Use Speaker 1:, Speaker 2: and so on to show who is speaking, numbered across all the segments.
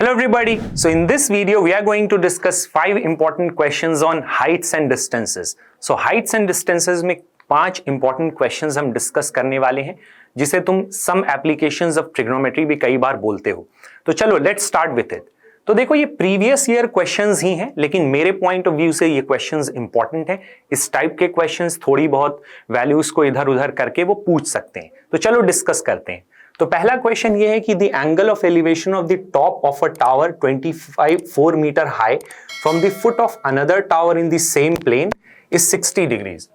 Speaker 1: Hello everybody. So in this video we are going to discuss 5 important questions on heights and distances. So heights and distances में 5 important questions हम discuss करने वाले हैं जिसे तुम some applications of trigonometry भी कई बार बोलते हो. तो चलो let's start with it. तो देखो ये प्रीवियस ईयर क्वेश्चंस ही हैं, लेकिन मेरे पॉइंट ऑफ व्यू से ये क्वेश्चंस इंपॉर्टेंट हैं. इस टाइप के क्वेश्चंस थोड़ी बहुत वैल्यूज को इधर उधर करके वो पूछ सकते हैं. तो चलो डिस्कस करते हैं. तो पहला क्वेश्चन ये है कि the angle of elevation of the top of a tower 4 metre high from the foot of another tower in the same plane is 60 degrees.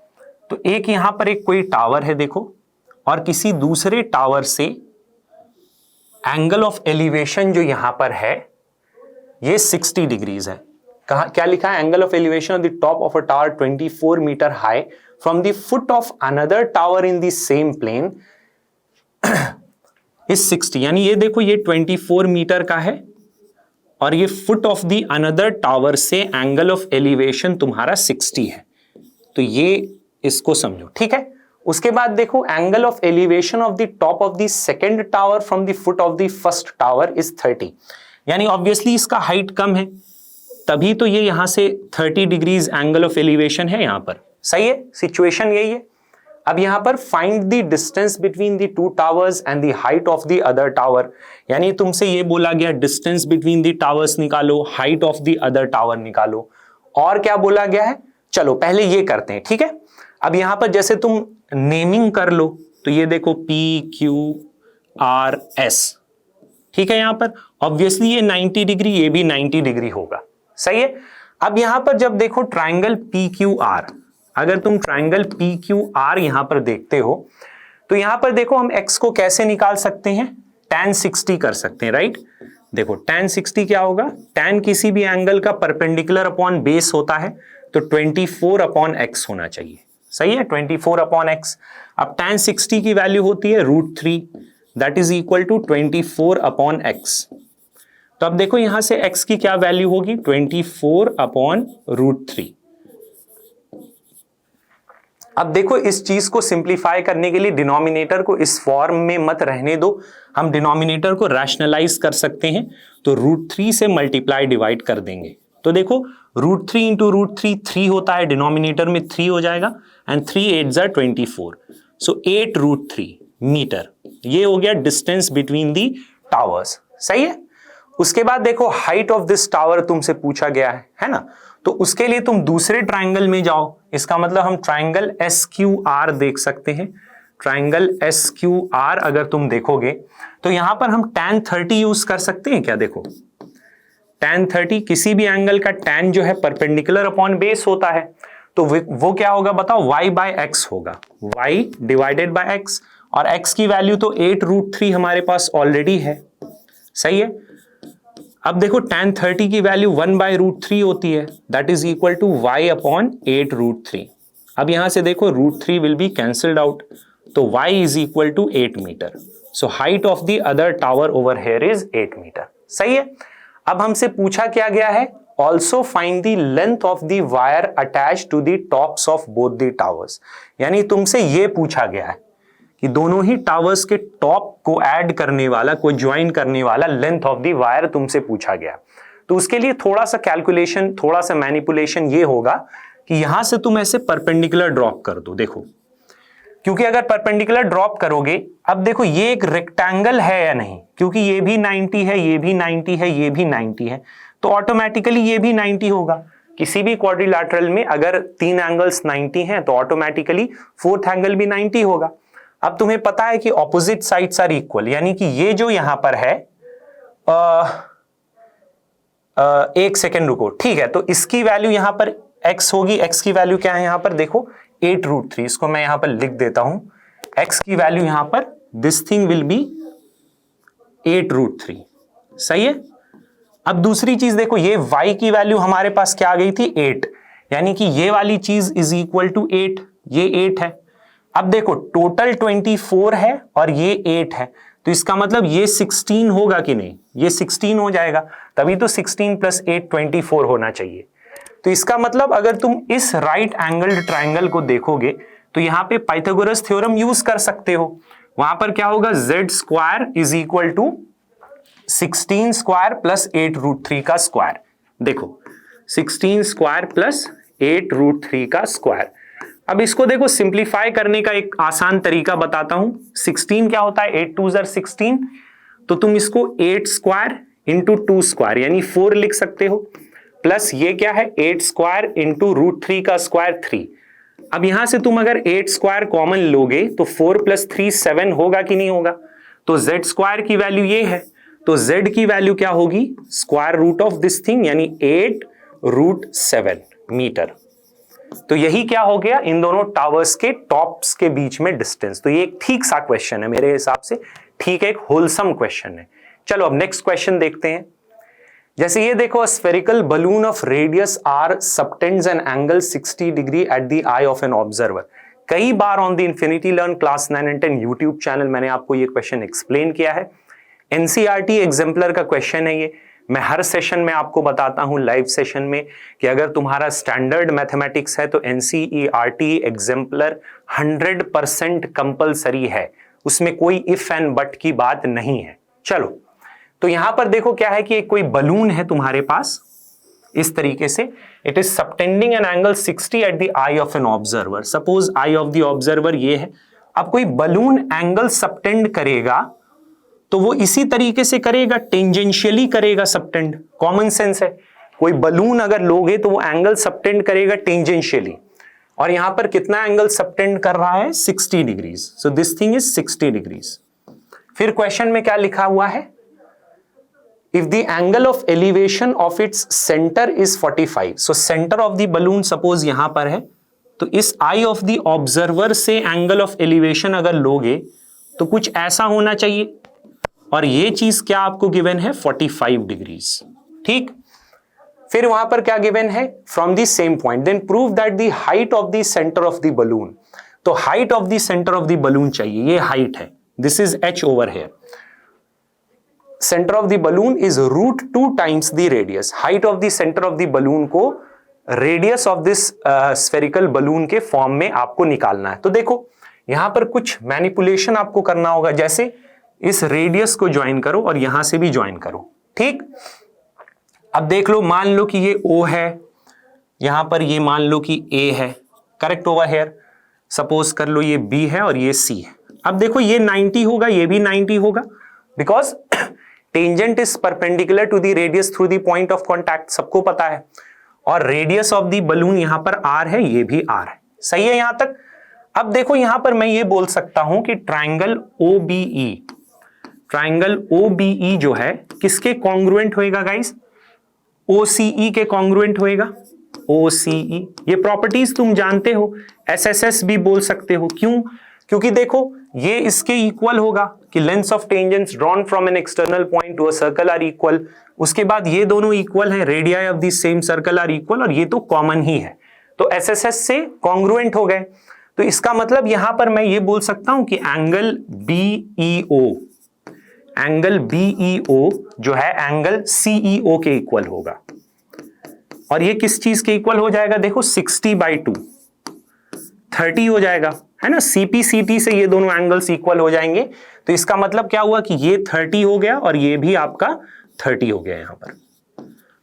Speaker 1: तो एक यहां पर एक कोई टावर है देखो, और किसी दूसरे टावर से एंगल ऑफ एलिवेशन जो यहां पर है ये 60 डिग्रीज है. कहा क्या लिखा है? Angle of elevation of the top of a tower 24 metre high from the foot of another tower in the same plane is 60. यानी ये देखो ये 24 मीटर का है और ये foot of the another tower से एंगल ऑफ एलिवेशन तुम्हारा 60 है. तो ये इसको समझो, ठीक है. उसके बाद देखो angle of elevation of the top of the second tower from the foot of the first tower is 30. यानी ऑब्वियसली इसका हाइट कम है, तभी तो ये यहां से 30 डिग्रीज एंगल ऑफ एलिवेशन है यहां पर. सही है, सिचुएशन यही है. अब यहां पर find the distance between the two towers and the height of the other tower. यानी तुमसे ये बोला गया डिस्टेंस बिटवीन द टावर्स निकालो, height of the other tower निकालो, और क्या बोला गया है. चलो पहले ये करते हैं, ठीक है. अब यहां पर जैसे तुम नेमिंग कर लो, तो ये देखो PQRS, ठीक है. यहां पर ऑब्वियसली ये 90 डिग्री, ये भी 90 डिग्री होगा. सही है. अब यहां पर जब देखो ट्राइंगल PQR, अगर तुम ट्राइंगल PQR यहां पर देखते हो तो यहां पर देखो हम x को कैसे निकाल सकते हैं, tan 60 कर सकते हैं, राइट. देखो tan 60 क्या होगा, tan किसी भी एंगल का परपेंडिकुलर अपॉन बेस होता है, तो 24 अपॉन x होना चाहिए. सही है, 24 अपॉन x. अब tan 60 की वैल्यू होती है √3, that is equal to 24 upon x. तो अब देखो यहां से x की क्या वैल्यू होगी, 24 अपॉन √3. अब देखो इस चीज को सिंप्लीफाई करने के लिए डिनोमिनेटर को इस फॉर्म में मत रहने दो, हम डिनोमिनेटर को रैशनलाइज कर सकते हैं. तो √3 से मल्टीप्लाई डिवाइड कर देंगे. तो देखो √3 इंटू √3 3 होता है, डिनोमिनेटर में 3 हो जाएगा, एंड 3 8 ज़ा 24, सो 8√3 मीटर. ये हो गया डिस्टेंस बिटवीन दी टावर्स. सही है. उसके बाद देखो हाइट ऑफ दिस टावर तुमसे पूछा गया है ना. तो उसके लिए तुम दूसरे ट्राइंगल में जाओ. इसका मतलब हम ट्राइंगल SQR देख सकते हैं. ट्राइंगल SQR अगर तुम देखोगे तो यहां पर हम tan 30 यूज कर सकते हैं क्या. देखो tan 30 किसी भी एंगल का tan जो है परपेंडिकुलर अपॉन बेस होता है, तो वो क्या होगा बताओ, y बाय x होगा, y डिवाइडेड बाय x. और x की वैल्यू तो 8√3 हमारे पास ऑलरेडी है. सही है. अब देखो tan 30 की वैल्यू 1/√3 होती है, that is equal to y upon 8√3. अब यहां से देखो √3 विल बी कैंसल्ड आउट, तो y is equal to 8 metre. So height of the other tower over here is 8 metre. सही है. अब हमसे पूछा क्या गया है, also find the length of the wire attach to the tops of both the towers. यानी तुमसे ये पूछा गया है कि दोनों ही टावर्स के टॉप को ऐड करने वाला, को ज्वाइन करने वाला लेंथ ऑफ द वायर तुमसे पूछा गया. तो उसके लिए थोड़ा सा कैलकुलेशन, थोड़ा सा मैनिपुलेशन ये होगा कि यहां से तुम ऐसे परपेंडिकुलर ड्रॉप कर दो. देखो क्योंकि अगर परपेंडिकुलर ड्रॉप करोगे, अब देखो ये एक रेक्टेंगल है या नहीं, क्योंकि ये भी 90 है, ये भी 90 है, ये भी 90 है, तो ऑटोमेटिकली ये भी 90 होगा. किसी भी क्वाड्रिलैटरल में अगर 3 एंगल्स 90 हैं तो ऑटोमेटिकली 4th एंगल भी 90 होगा. अब तुम्हें पता है कि ऑपोजिट साइड्स आर इक्वल, यानी कि ये जो यहां पर है, एक सेकेंड रुको, ठीक है. तो इसकी वैल्यू यहां पर x होगी. x की वैल्यू क्या है यहां पर, देखो 8√3. इसको मैं यहां पर लिख देता हूं. x की वैल्यू यहां पर, दिस थिंग विल बी 8√3. सही है. अब दूसरी चीज देखो, ये y की वैल्यू हमारे पास क्या आ गई थी, 8, यानी कि ये वाली चीज इज इक्वल टू 8, ये 8 है. अब देखो टोटल 24 है और ये 8 है, तो इसका मतलब ये 16 होगा कि नहीं, ये 16 हो जाएगा, तभी तो 16 + 8 24 होना चाहिए. तो इसका मतलब अगर तुम इस राइट एंगल्ड ट्राइंगल को देखोगे तो यहां पे पाइथागोरस थ्योरम यूज कर सकते हो. वहां पर क्या होगा, z² is equal to 16 square plus 8 root 3 का स्क्वायर। देखो 16 स्क्वायर प्लस 8 रूट 3 का स्क्वायर। अब इसको देखो सिंप्लीफाई करने का एक आसान तरीका बताता हूं। 16 क्या होता है, 8 2 16, तो तुम इसको 8 स्क्वायर इंटू 2 स्क्वायर यानी 4 लिख सकते हो, प्लस ये क्या है 8 स्क्वायर इंटू रूट 3 का स्क्वायर 3। अब यहां से तुम अगर 8 स्क्वायर कॉमन लोगे तो 4 प्लस 3 7 होगा कि नहीं होगा, तो z स्क्वायर की वैल्यू ये है, तो z की वैल्यू क्या होगी, square root of this thing यानी 8 रूट 7 मीटर। तो यही क्या हो गया, इन दोनों टावर्स के टॉप्स के बीच में डिस्टेंस। तो ये एक ठीक सा क्वेश्चन है मेरे हिसाब से, ठीक है, एक होलसम क्वेश्चन है। चलो अब नेक्स्ट क्वेश्चन देखते हैं। जैसे ये देखो, spherical balloon of radius r subtends an angle 60 degree at the eye of an observer. कई बार on the Infinity Learn class 9 and 10 YouTube channel मैंने आपको ये क्वेश्चन एक्सप्लेन किया है। एनसीईआरटी एग्जाम्पलर का क्वेश्चन है ये। मैं हर सेशन में आपको बताता हूं लाइव सेशन में कि अगर तुम्हारा स्टैंडर्ड मैथमेटिक्स है तो एनसीईआरटी एग्जाम्पलर 100% कंपलसरी है, उसमें कोई इफ एंड बट की बात नहीं है। चलो तो यहां पर देखो क्या है कि एक कोई बलून है तुम्हारे पास इस तरीके से, it is subtending an angle 60 eight the eye of an observer. Suppose I of the observer ये है। अब कोई बलून एंगल सबटेंड करेगा तो वो इसी तरीके से करेगा, टेंजेंशियली करेगा सबटेंड। कॉमन सेंस है, कोई बलून अगर लोगे तो वो एंगल सबटेंड करेगा टेंजेंशियली, और यहां पर कितना एंगल सबटेंड कर रहा है, 60 degrees. So this thing is 60 degrees. फिर क्वेश्चन में क्या लिखा हुआ है, if the angle of elevation of its centre is 45, so centre of the balloon suppose यहां पर है, तो इस आई ऑफ द ऑब्जर्वर से एंगल ऑफ एलिवेशन अगर लोगे तो कुछ ऐसा होना चाहिए, और ये चीज क्या आपको गिवन है, 45 डिग्रीज। ठीक, फिर वहां पर क्या गिवन है, from the same point then prove that the height of the centre of the balloon. तो height of the centre of the balloon चाहिए, ये हाइट है, this is h over here. Centre of the balloon is root 2 times the radius. Height of the centre of the balloon को radius of this spherical balloon के form में आपको निकालना है। तो देखो यहां पर कुछ मैनिपुलेशन आपको करना होगा, जैसे इस रेडियस को ज्वाइन करो और यहां से भी ज्वाइन करो। ठीक, अब देख लो, मान लो कि ये O है, यहां पर ये मान लो कि A है, करेक्ट ओवर हियर। सपोज कर लो ये B है और ये C है। अब देखो ये 90 होगा, ये भी 90 होगा, because tangent is perpendicular to the radius through the point of contact, सबको पता है। और रेडियस ऑफ द बलून यहां पर R है, ये भी R है। सही है यहां तक। अब देखो यहां पर मैं ये बोल सकता हूं कि ट्राइंगल OBE जो है किसके कॉन्ग्रुएंट होएगा गाइस, OCE के कॉन्ग्रुएंट होएगा। OCE, ये प्रॉपर्टीज तुम जानते हो, SSS भी बोल सकते हो। क्यों, क्योंकि देखो ये इसके इक्वल होगा कि length of tangents drawn from an external point to a circle are equal. उसके बाद ये दोनों इक्वल हैं, radii of the same circle are equal, और ये तो कॉमन ही है, तो SSS से कॉन्ग्रुएंट हो गए। तो इसका मतलब यहां पर मैं ये बोल सकता हूं कि एंगल BEO जो है एंगल CEO के इक्वल होगा। और ये किस चीज के इक्वल हो जाएगा, देखो 60/2 30 हो जाएगा, है ना। CPCT से ये दोनों एंगल्स इक्वल हो जाएंगे। तो इसका मतलब क्या हुआ कि ये 30 हो गया और ये भी आपका 30 हो गया यहां पर।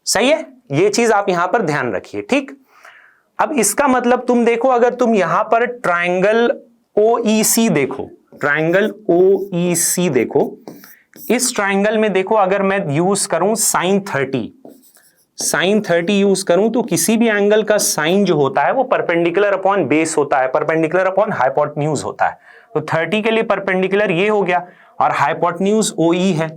Speaker 1: सही है, ये चीज आप यहां पर ध्यान रखिए। ठीक, अब इसका मतलब तुम देखो, अगर तुम यहां पर ट्राइंगल OEC देखो, ट्राइंगल OEC देखो, इस ट्राइंगल में देखो अगर मैं यूज करूं sin 30 यूज करूं तो किसी भी एंगल का साइन जो होता है वो परपेंडिकुलर अपॉन बेस होता है, परपेंडिकुलर अपॉन हाइपोटेन्यूज होता है। तो 30 के लिए परपेंडिकुलर ये हो गया, और हाइपोटेन्यूज OE है,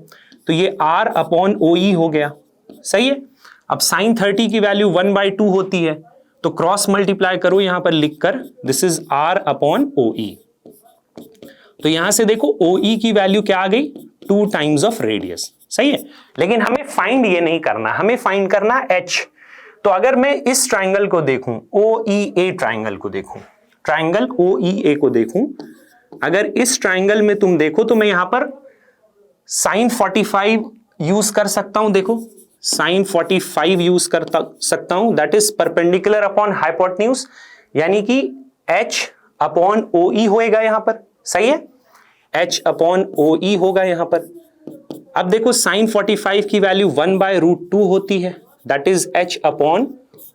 Speaker 1: तो ये R अपॉन OE हो गया। सही है। अब sin 30 की वैल्यू 1/2 होती है, तो क्रॉस मल्टीप्लाई करो यहां पर लिखकर, this is R upon OE। तो यहां से देखो OE की वैल्यू क्या आ गई, 2 टाइम्स ऑफ रेडियस। सही है, लेकिन हमें फाइंड ये नहीं करना, हमें फाइंड करना H। तो अगर मैं इस ट्राइंगल को देखूं, OEA ट्राइंगल को देखूं, ट्राइंगल OEA को देखूं, अगर इस ट्राइंगल में तुम देखो तो मैं यहां पर sin 45 यूज कर सकता हूं। देखो sin 45 यूज कर सकता हूं, that is perpendicular upon hypotenuse, यानी कि H अपॉन OE होएगा यहां पर। सही है, H अपॉन OE होगा यहां पर। अब देखो साइन 45 की वैल्यू 1/√2 होती है, that is h upon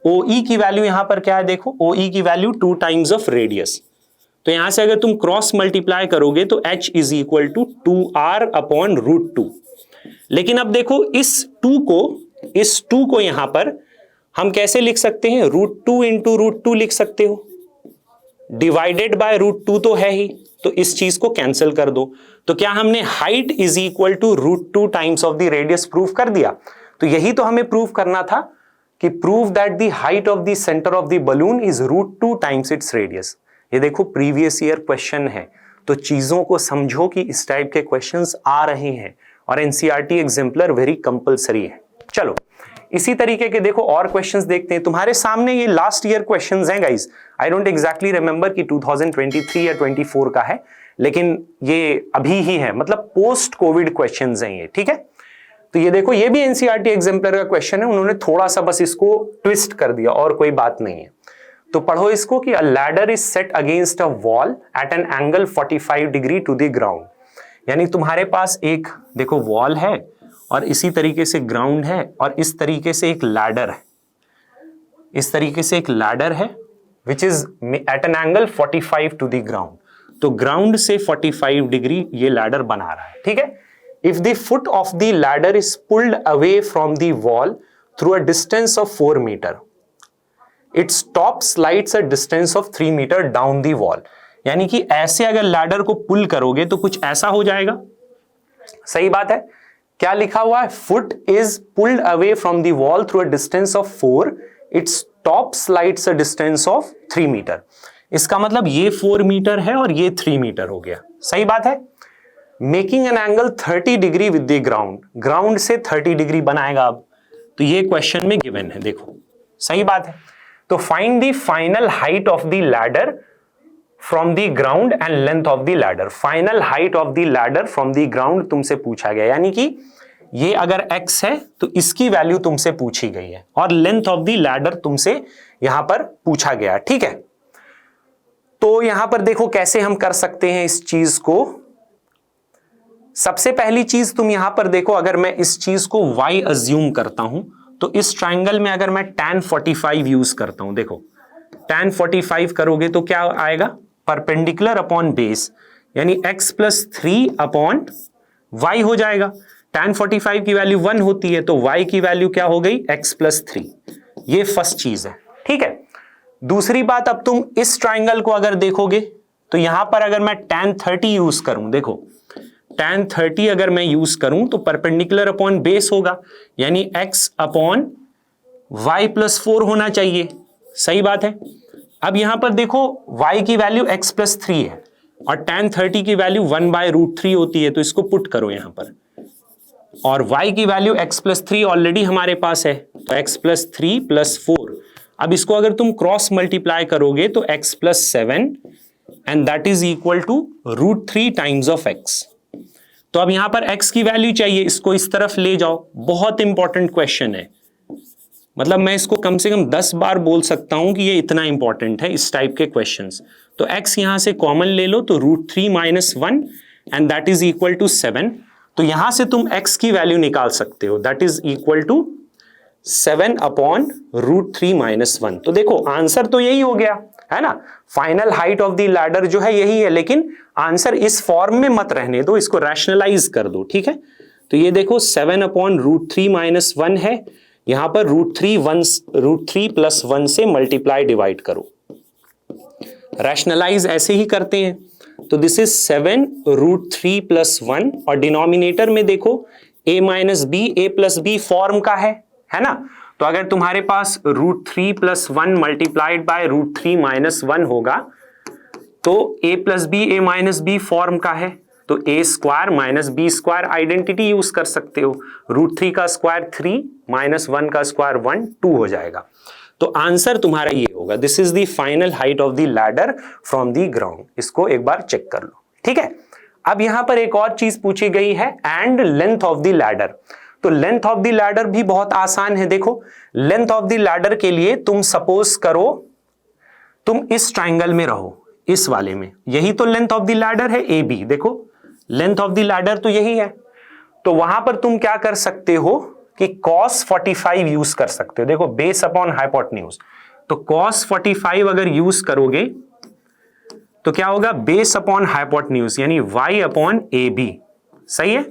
Speaker 1: OE की वैल्यू यहां पर क्या है, देखो OE की वैल्यू 2 टाइम्स ऑफ रेडियस। तो यहां से अगर तुम क्रॉस मल्टीप्लाई करोगे तो h is equal to 2r upon √2। लेकिन अब देखो इस 2 को यहां पर हम कैसे लिख सकते हैं, √2 इंटू √2 लिख सकते हो, डिवाइडेड बाय √2 तो है ही, तो इस चीज को कैंसिल कर दो। तो क्या हमने height is equal to √2 times of the radius prove कर दिया। तो यही तो हमें प्रूव करना था कि prove that the height of the centre of the balloon is √2 times its radius. ये देखो प्रीवियस ईयर क्वेश्चन है, तो चीजों को समझो कि इस टाइप के क्वेश्चंस आ रहे हैं और एनसीईआरटी एग्जाम्पलर वेरी कंपलसरी है। चलो इसी तरीके के देखो और क्वेश्चंस देखते हैं। तुम्हारे सामने ये लास्ट ईयर क्वेश्चंस हैं guys, I don't exactly remember कि 2023 या 24 का है, लेकिन ये अभी ही है, मतलब पोस्ट कोविड क्वेश्चंस हैं ये, ठीक है। तो ये देखो ये भी एनसीईआरटी एग्जाम्पलर का क्वेश्चन है, उन्होंने थोड़ा सा बस इसको ट्विस्ट कर दिया और कोई बात नहीं है। तो पढ़ो इसको कि a ladder is set against a wall at an angle 45 degree to the ground. यानी तुम्हारे पास एक देखो वॉल है और इसी तरीके से ग्राउंड है और इस तरीके से एक लैडर है, इस तरीके से एक लैडर है which is at an angle 45 to the ground. तो ग्राउंड से 45 डिग्री ये लैडर बना रहा है, ठीक है। If the foot of the ladder is pulled away from the wall through a distance of 4 metre, its top slides a distance of 3 metre down the wall. यानी कि ऐसे अगर लैडर को पुल करोगे तो कुछ ऐसा हो जाएगा, सही बात है। क्या लिखा हुआ है, foot is pulled away from the wall through a distance of 4, its top slides a distance of 3 metre. इसका मतलब ये 4 मीटर है और ये 3 मीटर हो गया, सही बात है। Making an angle 30 degree with the ground, ground से 30 डिग्री बनाएगा अब, तो ये क्वेश्चन में गिवन है, देखो सही बात है। तो find the final height of the ladder from the ground and length of the ladder. Final height of the ladder from the ground तुमसे पूछा गया, यानी कि ये अगर x है तो इसकी वैल्यू तुमसे पूछी गई है और लेंथ ऑफ द लैडर तुमसे यहां पर पूछा गया, ठीक है। तो यहां पर देखो कैसे हम कर सकते हैं इस चीज को। सबसे पहली चीज तुम यहां पर देखो, अगर मैं इस चीज को y अज्यूम करता हूं तो इस ट्राइंगल में अगर मैं tan 45 यूज करता हूं, देखो tan 45 करोगे तो क्या आएगा, परपेंडिकुलर अपॉन बेस, यानी x प्लस 3 अपॉन y हो जाएगा। tan 45 की वैल्यू 1 होती है तो y की वैल्यू क्या हो गई, x प्लस 3। ये फर्स्ट चीज है, ठीक है। दूसरी बात, अब तुम इस ट्राइंगल को अगर देखोगे तो यहां पर अगर मैं tan 30 यूज करूं, देखो tan 30 अगर मैं यूज करूं तो परपेंडिकुलर अपॉन बेस होगा, यानी x अपॉन y प्लस 4 होना चाहिए, सही बात है। अब यहां पर देखो y की वैल्यू x प्लस 3 है और tan 30 की वैल्यू 1/√3 होती है, तो इसको पुट करो यहां पर, और y की वैल्यू x प्लस 3 ऑलरेडी हमारे पास है, तो x प्लस 3 प्लस 4। अब इसको अगर तुम क्रॉस मल्टीप्लाई करोगे तो x plus 7 and that is equal to √3 times of x। तो अब यहां पर x की वैल्यू चाहिए, इसको इस तरफ ले जाओ, बहुत इंपॉर्टेंट क्वेश्चन है, मतलब मैं इसको कम से कम 10 बार बोल सकता हूं कि ये इतना इंपॉर्टेंट है इस टाइप के क्वेश्चंस। तो x यहां से कॉमन ले लो तो √3 minus 1 and that is equal to 7। तो यहां से तुम x की वैल्यू निकाल सकते हो, that is equal to 7 upon √3 minus 1। तो देखो आंसर तो यही हो गया है ना, final height of the ladder जो है यही है, लेकिन आंसर इस फॉर्म में मत रहने दो, इसको रैशनलाइज कर दो, ठीक है। तो ये देखो 7 अपॉन √3 माइनस 1 है, यहां पर √3 प्लस 1 से मल्टीप्लाई डिवाइड करो, रैशनलाइज ऐसे ही करते हैं। तो दिस इज 7 √3 प्लस 1 और डिनोमिनेटर में देखो a minus B, a plus B form का है ना। तो अगर तुम्हारे पास √3 प्लस 1 मल्टीप्लाइड बाय √3 माइनस 1 होगा तो a plus B, a minus B form का है, तो a square minus B square identity use कर सकते हो। √3 का स्क्वायर 3 माइनस 1 का स्क्वायर 1, 2 हो जाएगा। तो आंसर तुम्हारा ये होगा, this is the final height of the ladder from the ground. इसको एक बार चेक कर लो, ठीक है। अब यहां पर एक और चीज पूछी गई है, and length of the ladder. तो लेंथ ऑफ द लैडर भी बहुत आसान है। देखो लेंथ ऑफ द लैडर के लिए तुम सपोज करो तुम इस ट्राइंगल में रहो, इस वाले में, यही तो लेंथ ऑफ द लैडर है AB। देखो लेंथ ऑफ द लैडर तो यही है, तो वहां पर तुम क्या कर सकते हो कि cos 45 यूज कर सकते हो। देखो बेस अपॉन हाइपोटेन्यूज, तो cos 45 अगर यूज करोगे तो क्या होगा, बेस अपॉन हाइपोटेन्यूज यानी y अपॉन ए बी। सही है,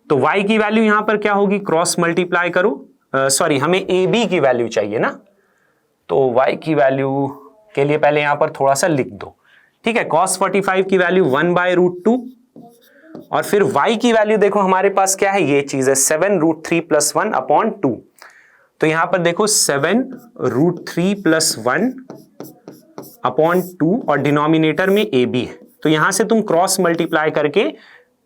Speaker 1: तो y की वैल्यू यहां पर क्या होगी, क्रॉस मल्टीप्लाई करो, सॉरी हमें ए बी की वैल्यू चाहिए ना, तो y की वैल्यू के लिए पहले यहां पर थोड़ा सा लिख दो। ठीक है, cos 45 की वैल्यू 1/√2 और फिर y की वैल्यू देखो हमारे पास क्या है, ये चीज है 7√3 + 1/2। तो यहां पर देखो 7√3 + 1/2 और डिनोमिनेटर में ए बी है, तो यहां से तुम क्रॉस मल्टीप्लाई करके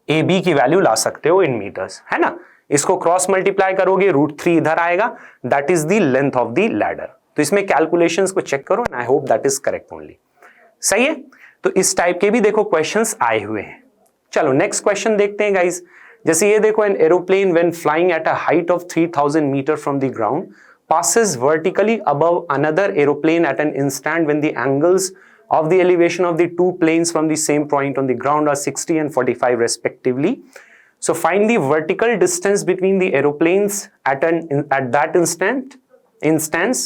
Speaker 1: ए बी की वैल्यू ला सकते हो इन मीटर्स, है ना। इसको क्रॉस मल्टीप्लाई करोगे √3 इधर आएगा, that is the length of the ladder. तो इसमें कैलकुलेशंस को चेक करो and I hope that is correct only. सही है, तो इस टाइप के भी देखो क्वेश्चंस आए हुए हैं। चलो नेक्स्ट क्वेश्चन देखते हैं गाइस। जैसे ये देखो, an aeroplane when flying at a height of 3000 metre from the ground passes vertically above another aeroplane at an instant when the angles of the elevation of the two planes from the same point on the ground are 60 and 45 respectively. So find the vertical distance between the aeroplanes at that instance.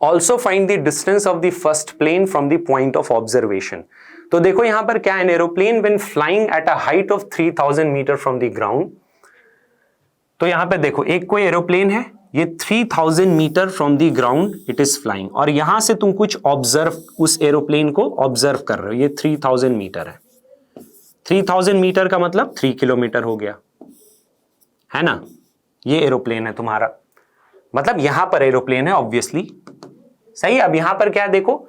Speaker 1: Also find the distance of the first plane from the point of observation. तो देखो यहां पर क्या है, an aeroplane when flying at a height of 3000 meter from the ground. तो यहां पर देखो एक कोई एरोप्लेन है, ये 3000 metre from the ground it is flying, और यहां से तुम कुछ ऑब्जर्व, उस एरोप्लेन को ऑब्जर्व कर रहे हो। ये 3000 मीटर है, 3000 मीटर का मतलब 3 किलोमीटर हो गया, है ना। ये एरोप्लेन है तुम्हारा, मतलब यहां पर एरोप्लेन है ऑब्वियसली। सही, अब यहां पर क्या देखो,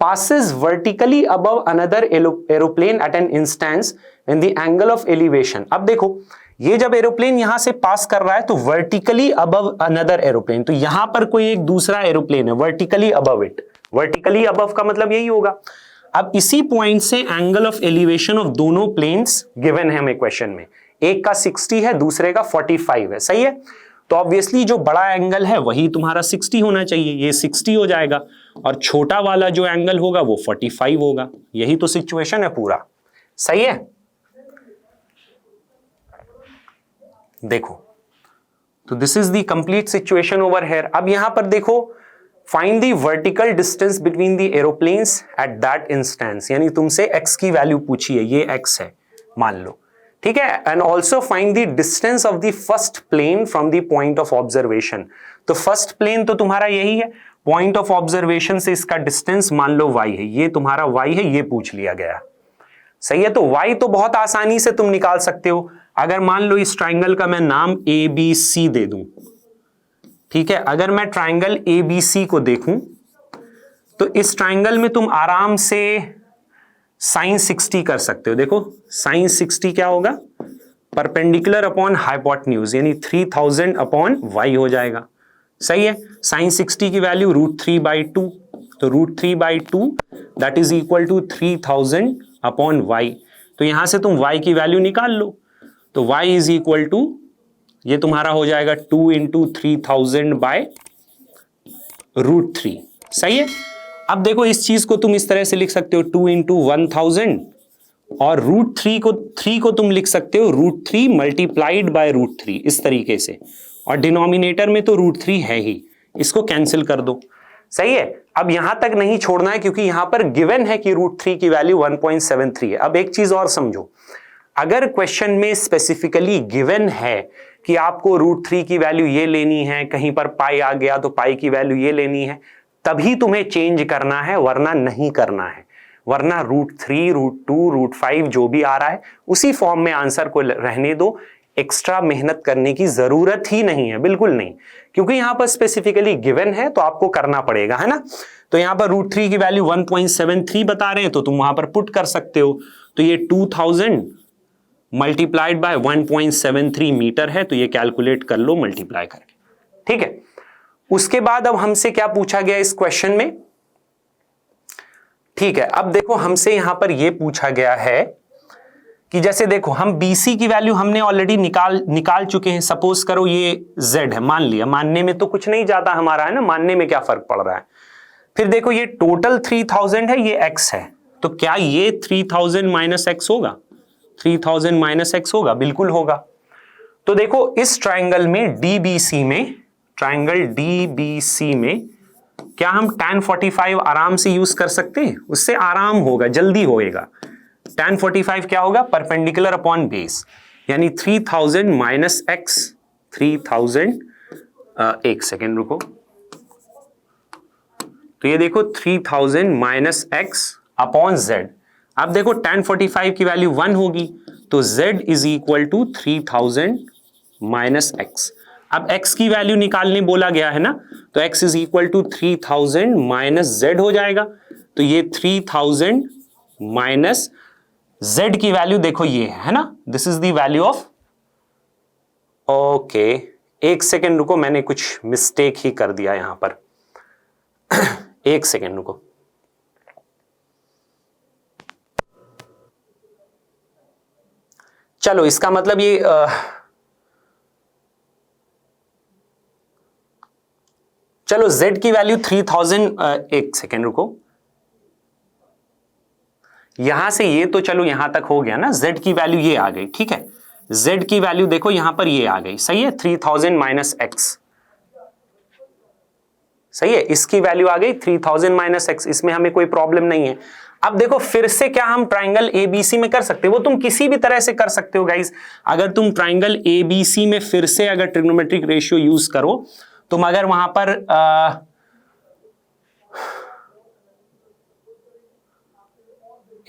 Speaker 1: passes vertically above another aeroplane at an instance when the angle of elevation. अब देखो ये जब एरोप्लेन यहां से पास कर रहा है तो वर्टिकली अबव अनदर एरोप्लेन, तो यहां पर कोई एक दूसरा एरोप्लेन है vertically above it. Vertically above का मतलब यही होगा। अब इसी पॉइंट से एंगल ऑफ एलिवेशन ऑफ दोनों प्लेन्स गिवन है हमें क्वेश्चन में, एक का 60 है दूसरे का 45 है। सही है, तो ऑब्वियसली जो बड़ा एंगल है वही तुम्हारा 60 होना चाहिए, ये 60 हो जाएगा, और छोटा वाला जो एंगल होगा वो 45 होगा। यही तो सिचुएशन है पूरा। सही है, देखो तो this is the complete situation over here. अब यहां पर देखो, find the vertical distance between the aeroplanes at that instance, यानी तुमसे x की वैल्यू पूछी है, ये x है मान लो, ठीक है। And also find the distance of the first plane from the point of observation. तो फर्स्ट प्लेन तो तुम्हारा यही है, पॉइंट ऑफ ऑब्जर्वेशन से इसका डिस्टेंस मान लो y है, ये तुम्हारा y है, ये पूछ लिया गया। सही है, तो y तो बहुत आसानी से तुम निकाल सकते हो। अगर मान लो इस ट्राइंगल का मैं नाम ABC दे दूं, ठीक है, अगर मैं ट्राइंगल ABC को देखूं तो इस ट्राइंगल में तुम आराम से sin 60 कर सकते हो। देखो sin 60 क्या होगा, परपेंडिकुलर अपॉन हाइपोटेन्यूज यानी 3000 अपॉन y हो जाएगा। सही है, sin 60 की वैल्यू √3/2, तो √3/2 that is equal to 3000 upon y। तो यहां से तुम y की वैल्यू निकाल लो, तो y इज इक्वल टू, ये तुम्हारा हो जाएगा 2 × 3000/√3। सही है, अब देखो इस चीज को तुम इस तरह से लिख सकते हो 2 × 1000, और √3 को तुम लिख सकते हो √3 मल्टीप्लाइड बाय √3 इस तरीके से, और डिनोमिनेटर में तो √3 है ही, इसको कैंसिल कर दो। सही है, अब यहां तक नहीं छोड़ना है क्योंकि यहां पर गिवन है कि √3 की वैल्यू 1.73 है। अब एक चीज और समझो, अगर क्वेश्चन में स्पेसिफिकली गिवन है कि आपको √3 की वैल्यू ये लेनी है, कहीं पर पाई आ गया तो पाई की वैल्यू ये लेनी है, तभी तुम्हें चेंज करना है, वरना नहीं करना है। वरना √3, √2, √5 जो भी आ रहा है उसी फॉर्म में आंसर को रहने दो, एक्स्ट्रा मेहनत करने की जरूरत ही नहीं है, बिल्कुल नहीं, क्योंकि यहां पर स्पेसिफिकली गिवन है तो आपको करना पड़ेगा, है ना। तो यहां पर √3 की वैल्यू 1.73 बता रहे हैं, तो तुम वहां पर पुट कर सकते हो। तो ये 2000 मल्टीप्लाइड बाय 1.73 मीटर है, तो ये कैलकुलेट कर लो मल्टीप्लाई करके, ठीक है। उसके बाद अब हमसे क्या पूछा गया इस क्वेश्चन में, ठीक है। अब देखो हमसे यहां पर यह पूछा गया है कि जैसे देखो हम BC की वैल्यू हमने ऑलरेडी निकाल चुके हैं। सपोज करो ये Z है, मान लिया, मानने में तो कुछ नहीं जाता हमारा, है ना, मानने में क्या फर्क पड़ रहा है। फिर देखो ये टोटल 3000 है, ये X है, तो क्या ये 3000 - X होगा? 3000 माइनस एक्स होगा, बिल्कुल होगा। तो देखो इस ट्राइंगल में डीबीसी में, ट्राइंगल डीबीसी में क्या हम tan 45 आराम से यूज कर सकते हैं? उससे आराम होगा, जल्दी होएगा। tan 45 क्या होगा? परपेंडिकुलर अपॉन बेस, यानी 3000 माइनस एक्स, 3000 एक सेकेंड रुको, तो ये देखो 3000 माइनस एक्स अपॉन जेड। अब देखो tan 45 की वैल्यू 1 होगी, तो z is equal to 3000 minus X. अब x की वैल्यू निकालने बोला गया है ना, तो x is equal to 3000 minus z हो जाएगा। तो ये 3000 माइनस z की वैल्यू देखो ये है ना, this is the value of, okay एक सेकेंड रुको, मैंने कुछ मिस्टेक ही कर दिया यहां पर एक सेकेंड रुको। चलो इसका मतलब ये चलो z की वैल्यू 3000, एक सेकेंड रुको, यहां से ये तो चलो यहां तक हो गया ना, z की वैल्यू ये आ गई, ठीक है। z की वैल्यू देखो यहां पर ये आ गई, सही है, 3000 माइनस एक्स, सही है, इसकी वैल्यू आ गई 3000 माइनस एक्स, इसमें हमें कोई प्रॉब्लम नहीं है। अब देखो फिर से क्या हम ट्राइंगल एबीसी में कर सकते हो? वो तुम किसी भी तरह से कर सकते हो गाइस। अगर तुम ट्राइंगल एबीसी में फिर से अगर ट्रिग्नोमेट्रिक रेशियो यूज करो, तुम अगर वहां पर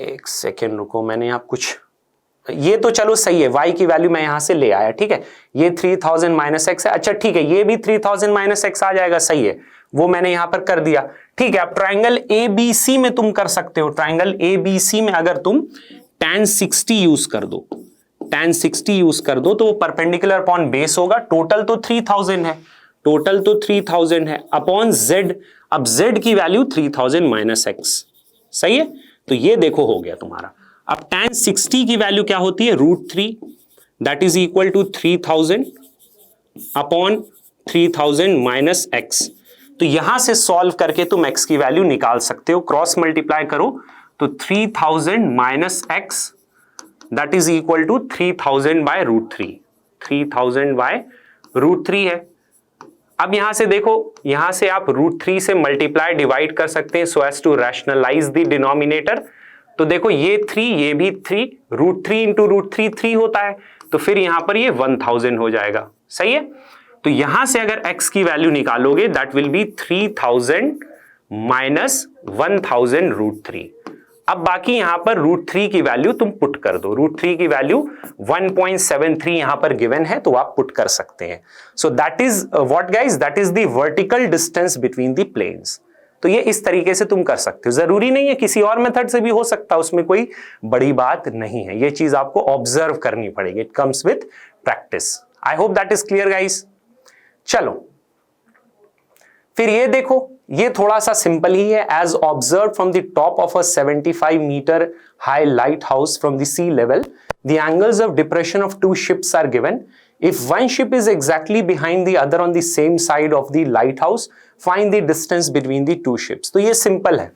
Speaker 1: एक सेकेंड रुको, मैंने यहां कुछ, ये तो चलो सही है, y की वैल्यू मैं यहां से ले आया, ठीक है, ये 3000 माइनस एक्स है, अच्छा ठीक है, ये भी 3000 माइनस एक्स आ जाएगा, सही है, वो मैंने यहां पर कर दिया, ठीक है। अब ट्राइंगल एबीसी में तुम कर सकते हो, ट्राइंगल एबीसी में अगर तुम tan 60 यूज कर दो, tan 60 यूज कर दो, तो वो परपेंडिकुलर अपॉन बेस होगा, टोटल तो 3000 है, टोटल तो 3000 है, अपॉन z, अब z की वैल्यू 3000 माइनस एक्स, सही है, तो ये देखो हो गया तुम्हारा। अब tan 60 की वैल्यू क्या होती है? √3, that is equal to 3000 upon 3000 minus X. तो यहां से सॉल्व करके तुम x की वैल्यू निकाल सकते हो, क्रॉस मल्टीप्लाई करो तो 3000 minus X that is equal to 3000 by √3, 3000 by √3 है। अब यहां से देखो, यहां से आप √3 से मल्टीप्लाई डिवाइड कर सकते हैं so as to rationalise the denominator. तो देखो ये 3, ये भी 3, √3 इंटू √3 3 होता है, तो फिर यहां पर ये 1000 हो जाएगा, सही है। तो यहां से अगर x की वैल्यू निकालोगे दैट विल बी 3000 माइनस 1000 √3। अब बाकी यहां पर √3 की वैल्यू तुम पुट कर दो, √3 की वैल्यू 1.73 यहां पर गिवन है, तो आप पुट कर सकते हैं। So that is what guys, that is the vertical distance between the planes. तो ये इस तरीके से तुम कर सकते हो, जरूरी नहीं है, किसी और मेथड से भी हो सकता है, उसमें कोई बड़ी बात नहीं है, ये चीज आपको ऑब्जर्व करनी पड़ेगी, it comes with practice. I hope that is clear guys. चलो फिर ये देखो, ये थोड़ा सा सिंपल ही है। As observe from the top of a 75 metre high lighthouse from the sea level, the angles of depression of two ships are given. If one ship is exactly behind the other on the same side of the lighthouse, find the distance between the two ships. तो ये simple है,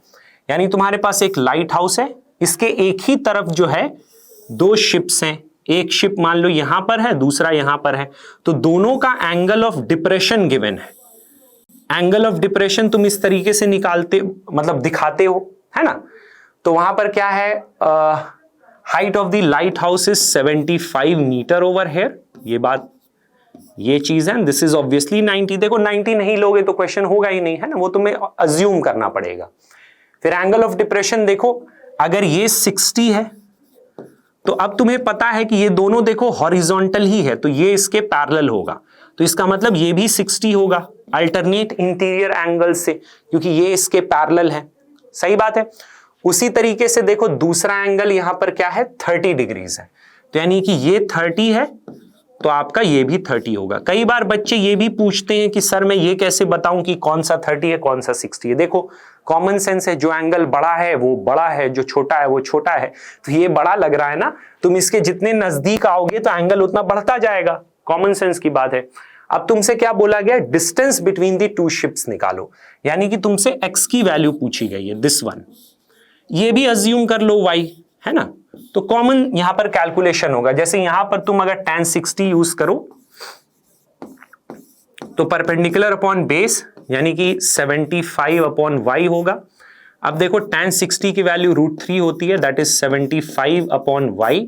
Speaker 1: यानी तुम्हारे पास एक light house है, इसके एक ही तरफ जो है दो शिप्स हैं, एक शिप मान लो यहां पर है, दूसरा यहां पर है, तो दोनों का एंगल ऑफ डिप्रेशन गिवन है। एंगल ऑफ डिप्रेशन तुम इस तरीके से निकालते, मतलब दिखाते हो, है ना। तो वहां पर क्या है, height of the lighthouse is 75 metre over here, ये बात, ये चीज है, दिस इज ऑब्वियसली 90। देखो 90 नहीं लोगे तो क्वेश्चन होगा ही नहीं, है ना, वो तुम्हें अज्यूम करना पड़ेगा। फिर एंगल ऑफ डिप्रेशन देखो, अगर ये 60 है तो अब तुम्हें पता है कि ये दोनों देखो हॉरिजॉन्टल ही है, तो ये इसके पैरेलल होगा, तो इसका मतलब ये भी 60 होगा अल्टरनेट इंटीरियर एंगल से, क्योंकि ये इसके पैरेलल है, सही बात है। उसी तरीके से देखो दूसरा एंगल यहां पर क्या है, 30 डिग्रीज है, तो यानी कि ये 30 है तो आपका ये भी 30 होगा। कई बार बच्चे ये भी पूछते हैं कि सर मैं ये कैसे बताऊं कि कौन सा 30 है कौन सा 60 है। देखो कॉमन सेंस है, जो एंगल बड़ा है वो बड़ा है, जो छोटा है वो छोटा है। तो ये बड़ा लग रहा है ना, तुम इसके जितने नजदीक आओगे तो एंगल उतना बढ़ता जाएगा, कॉमन सेंस की बात है। अब तुमसे क्या बोला गया, distance between the two ships निकालो, यानी कि तुमसे x की वैल्यू पूछी गई है, दिस वन। ये भी अज्यूम कर लो y, है ना। तो कॉमन यहां पर कैलकुलेशन होगा, जैसे यहां पर तुम अगर tan 60 यूज करो तो परपेंडिकुलर अपॉन बेस यानी कि 75 अपॉन y होगा। अब देखो tan 60 की वैल्यू √3 होती है, दैट इज 75 अपॉन y।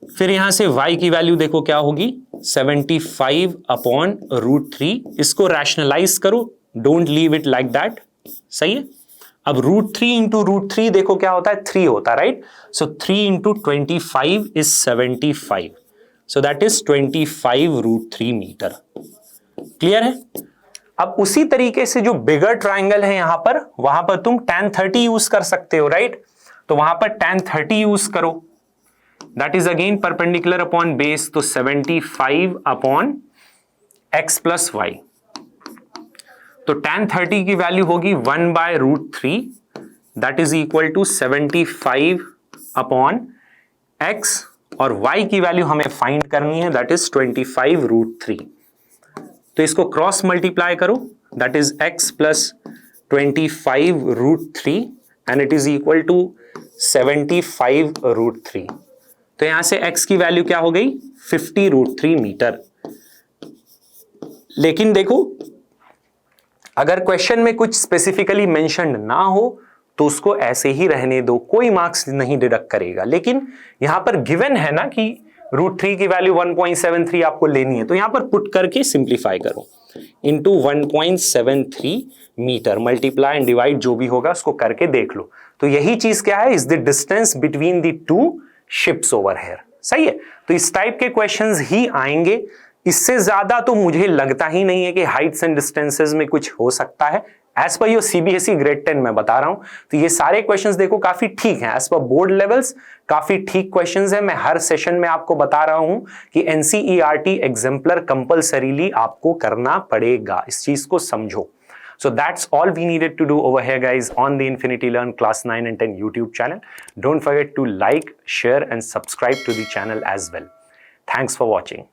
Speaker 1: फिर यहां से y की वैल्यू देखो क्या होगी, 75 अपॉन √3। इसको रैशनलाइज करो, don't leave it like that, सही है। अब √3 इंटू √3 देखो क्या होता है, 3 होता है, right. So 3 into 25 is 75, so that is 25 √3 metre. Clear है। अब उसी तरीके से जो बिगर ट्राइंगल है यहां पर, वहां पर तुम tan 30 यूज कर सकते हो, राइट। तो वहां पर tan 30 यूज करो, that is again perpendicular upon base, तो 75 अपॉन x प्लस वाई। तो tan 30 की वैल्यू होगी 1/√3, that is equal to 75 upon x, और y की वैल्यू हमें फाइंड करनी है, दैट इज 25 √3। तो इसको क्रॉस मल्टीप्लाई करो, that is x plus 25 √3 and it is equal to 75 √3। तो यहां से x की वैल्यू क्या हो गई, 50 √3 मीटर। लेकिन देखो अगर क्वेश्चन में कुछ स्पेसिफिकली मेंशन्ड ना हो तो उसको ऐसे ही रहने दो, कोई मार्क्स नहीं डिडक्ट करेगा। लेकिन यहां पर गिवन है ना कि √3 की वैल्यू 1.73 आपको लेनी है, तो यहां पर पुट करके सिंप्लीफाई करो, into 1.73 metre, multiply and divide जो भी होगा उसको करके देख लो। तो यही चीज क्या है, is the distance between the two ships over here, सही है। तो इस टाइप के क्वेश्चंस ही आएंगे, इससे ज्यादा तो मुझे लगता ही नहीं है कि हाइट्स एंड डिस्टेंसेस में कुछ हो सकता है। As per your CBSE grade 10 मैं बता रहा हूं, तो ये सारे क्वेश्चंस देखो काफी ठीक हैं, एज पर बोर्ड लेवल्स काफी ठीक क्वेश्चंस हैं। मैं हर सेशन में आपको बता रहा हूं कि एनसीईआरटी एग्जाम्पलर कंपलसरीली आपको करना पड़ेगा, इस चीज को समझो। So that's all we needed to do over here, guys, on the Infinity Learn Class 9 and 10 YouTube channel. Don't forget to like, share, and subscribe to the channel as well. Thanks for watching.